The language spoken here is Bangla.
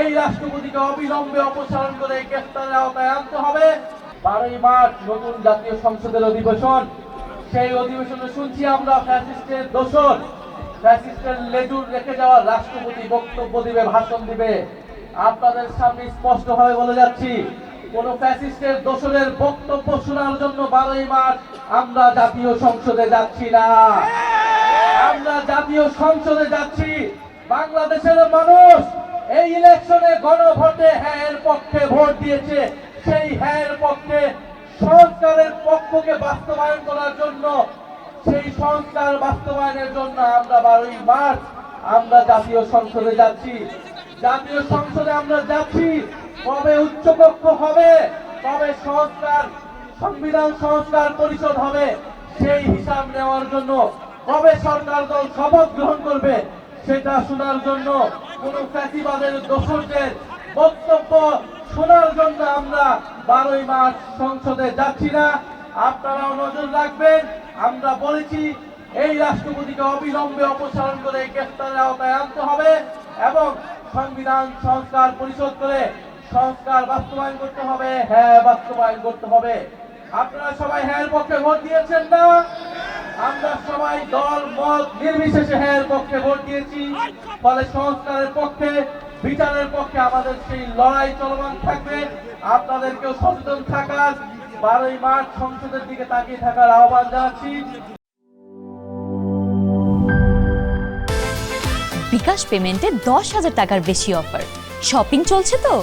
এই রাষ্ট্রপতিকে অবিলম্বে অপসারণ করে গ্রেফতারের আওতায় আনতে হবে। 12ই মার্চ নতুন জাতীয় সংসদের অধিবেশন, সেই অধিবেশনে শুনছি আমরা ফ্যাসিস্টের দোসর, ফ্যাসিস্টের লেজুর রেখে যাওয়া রাষ্ট্রপতি বক্তব্য দিবে, ভাষণ দিবে। আপনাদের সামনে স্পষ্টভাবে বলে যাচ্ছি, কোন ফ্যাসিস্টের দোসরের বক্তব্য শোনার জন্য 12ই মার্চ আমরা জাতীয় সংসদে যাচ্ছি না। আমরা জাতীয় সংসদে যাচ্ছি। বাংলাদেশের মানুষ এই ইলেকশনে গণভোটে হ্যাঁ এর পক্ষে ভোট দিয়েছে, সেই হ্যাঁ এর পক্ষে সংস্কারের পক্ষকে বাস্তবায়ন করার জন্য, সেই সংস্কার বাস্তবায়নের জন্য আমরা 12ই মার্চ আমরা জাতীয় সংসদে যাচ্ছি। জাতীয় সংসদে আমরা যাচ্ছি। কবে উচ্চকক্ষ হবে, কবে সংবিধান সংস্কার পরিষদ হবে, সেই হিসাব নেওয়ার জন্য, কবে সরকার দল শপথ গ্রহণ করবে সেটা শোনার জন্য, কোন ফ্যাসিবাদের দোসরদের বক্তব্য শোনার জন্য আমরা 12ই মার্চ সংসদে যাচ্ছি না। আপনারাও নজর রাখবেন। আমরা বলেছি এই রাষ্ট্রপতিকে অবিলম্বে অপসারণ করে গ্রেফতারের আওতায় আনতে হবে এবং সংবিধান সংস্কার পরিষদ করে সংস্কার বাস্তবায়ন করতে হবে, হ্যাঁ বাস্তবায়ন করতে হবে। আপনারা সবাই হ্যাঁ এর পক্ষে ভোট দিয়েছেন না? আমরা সবাই দল মত নির্বিশেষে হ্যাঁ এর পক্ষে ভোট দিয়েছি। ফলে সংস্কারের পক্ষে, বিচারের পক্ষে আমাদের সেই লড়াই চলমান থাকবে। আপনাদেরকেও সচেতন থাকার, 12ই মার্চ সংসদের দিকে তাকিয়ে থাকার আহ্বান জানাচ্ছি। বিকাশ পেমেন্টে 10,000 টাকার বেশি অফার, শপিং চলছে তো।